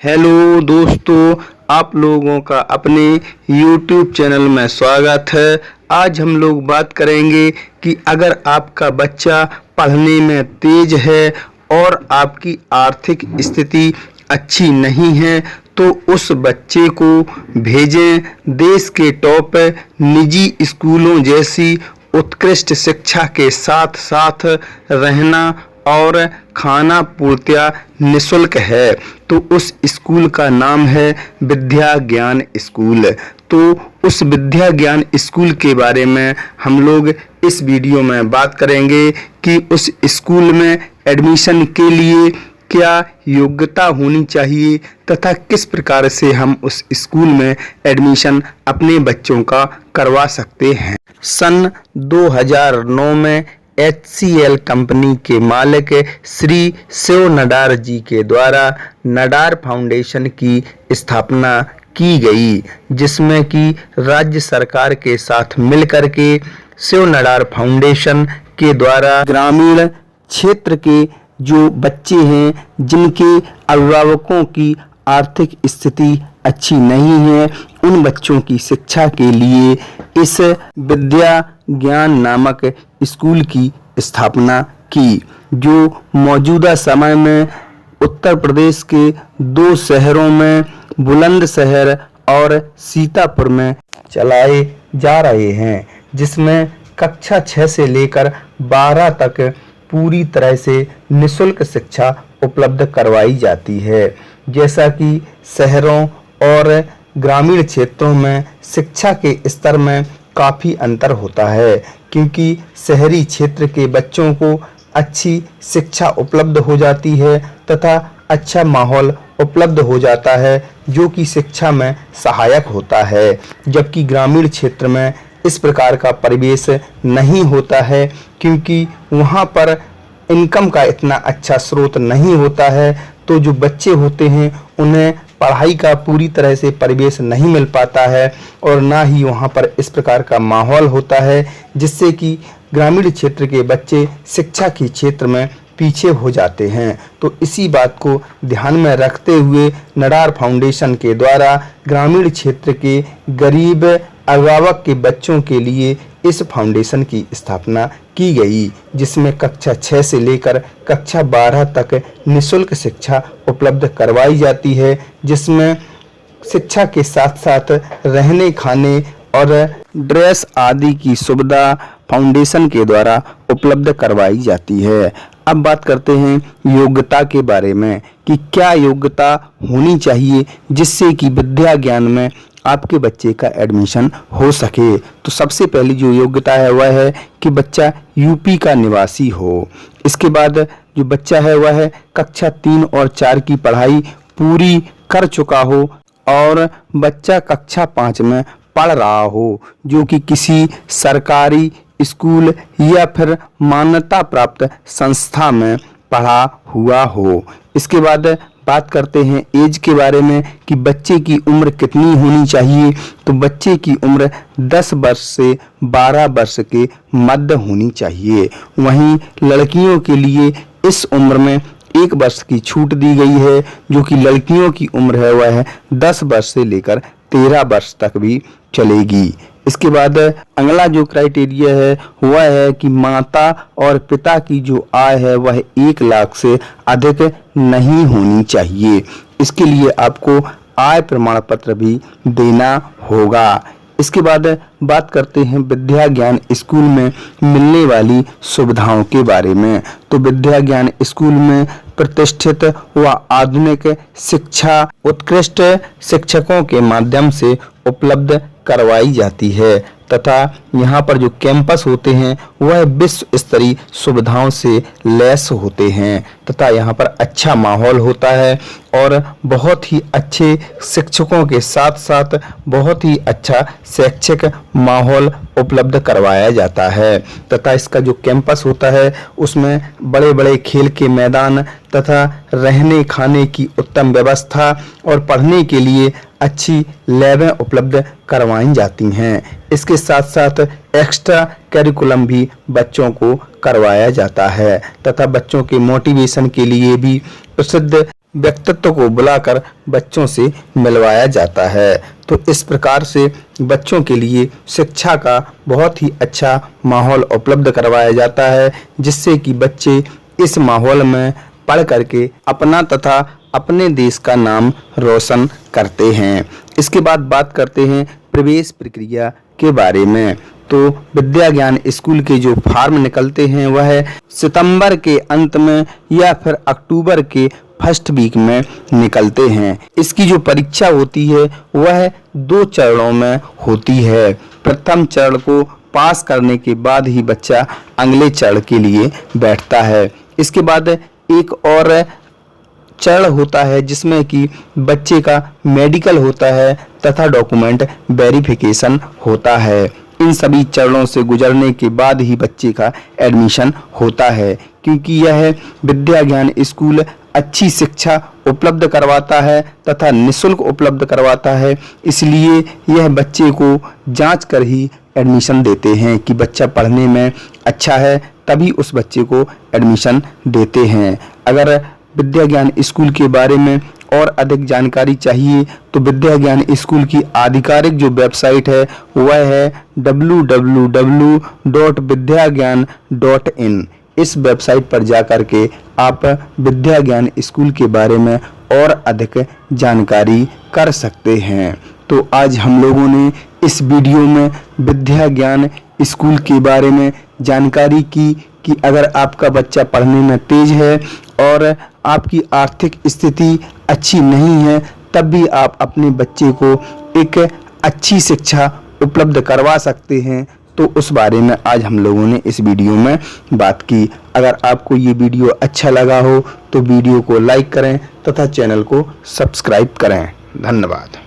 Hello दोस्तों, आप लोगों का अपने YouTube चैनल में स्वागत है। आज हम लोग बात करेंगे कि अगर आपका बच्चा पढ़ने में तेज है और आपकी आर्थिक स्थिति अच्छी नहीं है तो उस बच्चे को भेजें देश के टॉप निजी स्कूलों जैसी उत्कृष्ट शिक्षा के साथ साथ रहना और खाना पूर्णतया निःशुल्क है। तो उस स्कूल का नाम है विद्या ज्ञान स्कूल। तो उस विद्या ज्ञान स्कूल के बारे में हम लोग इस वीडियो में बात करेंगे कि उस स्कूल में एडमिशन के लिए क्या योग्यता होनी चाहिए तथा किस प्रकार से हम उस स्कूल में एडमिशन अपने बच्चों का करवा सकते हैं। सन 2009 में HCL कंपनी के मालिक श्री शिव नडार जी के द्वारा नडार फाउंडेशन की स्थापना की गई, जिसमें कि राज्य सरकार के साथ मिलकर के शिव नडार फाउंडेशन के द्वारा ग्रामीण क्षेत्र के जो बच्चे हैं जिनके अभिभावकों की आर्थिक स्थिति अच्छी नहीं है, उन बच्चों की शिक्षा के लिए इस विद्या ज्ञान नामक स्कूल की स्थापना की, जो मौजूदा समय में उत्तर प्रदेश के 2 शहरों में बुलंदशहर और सीतापुर में चलाए जा रहे हैं, जिसमें कक्षा 6 से लेकर 12 तक पूरी तरह से निःशुल्क शिक्षा उपलब्ध करवाई जाती है। जैसा कि शहरों और ग्रामीण क्षेत्रों में शिक्षा के स्तर में काफ़ी अंतर होता है, क्योंकि शहरी क्षेत्र के बच्चों को अच्छी शिक्षा उपलब्ध हो जाती है तथा अच्छा माहौल उपलब्ध हो जाता है जो कि शिक्षा में सहायक होता है, जबकि ग्रामीण क्षेत्र में इस प्रकार का परिवेश नहीं होता है, क्योंकि वहाँ पर इनकम का इतना अच्छा स्रोत नहीं होता है। तो जो बच्चे होते हैं उन्हें पढ़ाई का पूरी तरह से परिवेश नहीं मिल पाता है और ना ही वहाँ पर इस प्रकार का माहौल होता है, जिससे कि ग्रामीण क्षेत्र के बच्चे शिक्षा के क्षेत्र में पीछे हो जाते हैं। तो इसी बात को ध्यान में रखते हुए नडार फाउंडेशन के द्वारा ग्रामीण क्षेत्र के गरीब अभिभावक के बच्चों के लिए इस फाउंडेशन की स्थापना की गई, जिसमें कक्षा 6 से लेकर कक्षा 12 तक निःशुल्क शिक्षा उपलब्ध करवाई जाती है, जिसमें शिक्षा के साथ साथ रहने खाने और ड्रेस आदि की सुविधा फाउंडेशन के द्वारा उपलब्ध करवाई जाती है। अब बात करते हैं योग्यता के बारे में कि क्या योग्यता होनी चाहिए जिससे कि विद्या ज्ञान में आपके बच्चे का एडमिशन हो सके। तो सबसे पहली जो योग्यता है वह है कि बच्चा यूपी का निवासी हो। इसके बाद जो बच्चा है वह है कक्षा 3 और 4 की पढ़ाई पूरी कर चुका हो और बच्चा कक्षा 5 में पढ़ रहा हो, जो कि किसी सरकारी स्कूल या फिर मान्यता प्राप्त संस्था में पढ़ा हुआ हो। इसके बाद बात करते हैं एज के बारे में कि बच्चे की उम्र कितनी होनी चाहिए। तो बच्चे की उम्र 10 वर्ष से 12 वर्ष के मध्य होनी चाहिए। वहीं लड़कियों के लिए इस उम्र में 1 वर्ष की छूट दी गई है, जो कि लड़कियों की उम्र है वह है 10 वर्ष से लेकर 13 वर्ष तक भी चलेगी। इसके बाद अगला जो क्राइटेरिया है वह है कि माता और पिता की जो आय है वह 1 लाख से अधिक नहीं होनी चाहिए। इसके लिए आपको आय प्रमाण पत्र भी देना होगा। इसके बाद बात करते हैं विद्या ज्ञान स्कूल में मिलने वाली सुविधाओं के बारे में। तो विद्या ज्ञान स्कूल में प्रतिष्ठित व आधुनिक शिक्षा उत्कृष्ट शिक्षकों के माध्यम से उपलब्ध करवाई जाती है तथा यहाँ पर जो कैंपस होते हैं वह विश्व स्तरीय सुविधाओं से लैस होते हैं तथा यहाँ पर अच्छा माहौल होता है और बहुत ही अच्छे शिक्षकों के साथ साथ बहुत ही अच्छा शैक्षिक माहौल उपलब्ध करवाया जाता है तथा इसका जो कैंपस होता है उसमें बड़े बड़े खेल के मैदान तथा रहने खाने की उत्तम व्यवस्था और पढ़ने के लिए अच्छी लैबें उपलब्ध करवाई जाती हैं। इसके साथ साथ एक्स्ट्रा करिकुलम भी बच्चों को करवाया जाता है तथा बच्चों के मोटिवेशन के लिए भी प्रसिद्ध व्यक्तित्व को बुलाकर बच्चों से मिलवाया जाता है। तो इस प्रकार से बच्चों के लिए शिक्षा का बहुत ही अच्छा माहौल उपलब्ध करवाया जाता है, जिससे कि बच्चे इस माहौल में पढ़ करके अपना तथा अपने देश का नाम रोशन करते हैं। इसके बाद बात करते हैं प्रवेश प्रक्रिया के बारे में। तो विद्या ज्ञान स्कूल के जो फॉर्म निकलते हैं वह सितंबर के अंत में या फिर अक्टूबर के फर्स्ट वीक में निकलते हैं। इसकी जो परीक्षा होती है वह 2 चरणों में होती है। प्रथम चरण को पास करने के बाद ही बच्चा अगले चरण के लिए बैठता है। इसके बाद एक और चरण होता है जिसमें कि बच्चे का मेडिकल होता है तथा डॉक्यूमेंट वेरिफिकेशन होता है। इन सभी चरणों से गुजरने के बाद ही बच्चे का एडमिशन होता है, क्योंकि यह विद्या ज्ञान स्कूल अच्छी शिक्षा उपलब्ध करवाता है तथा निःशुल्क उपलब्ध करवाता है। इसलिए यह बच्चे को जांच कर ही एडमिशन देते हैं कि बच्चा पढ़ने में अच्छा है, तभी उस बच्चे को एडमिशन देते हैं। अगर विद्या ज्ञान स्कूल के बारे में और अधिक जानकारी चाहिए तो विद्या ज्ञान स्कूल की आधिकारिक जो वेबसाइट है वह है www.vidyagyan.in। इस वेबसाइट पर जाकर के आप विद्या ज्ञान स्कूल के बारे में और अधिक जानकारी कर सकते हैं। तो आज हम लोगों ने इस वीडियो में विद्या ज्ञान स्कूल के बारे में जानकारी की कि अगर आपका बच्चा पढ़ने में तेज है और आपकी आर्थिक स्थिति अच्छी नहीं है, तब भी आप अपने बच्चे को एक अच्छी शिक्षा उपलब्ध करवा सकते हैं। तो उस बारे में आज हम लोगों ने इस वीडियो में बात की। अगर आपको ये वीडियो अच्छा लगा हो तो वीडियो को लाइक करें तथा चैनल को सब्सक्राइब करें। धन्यवाद।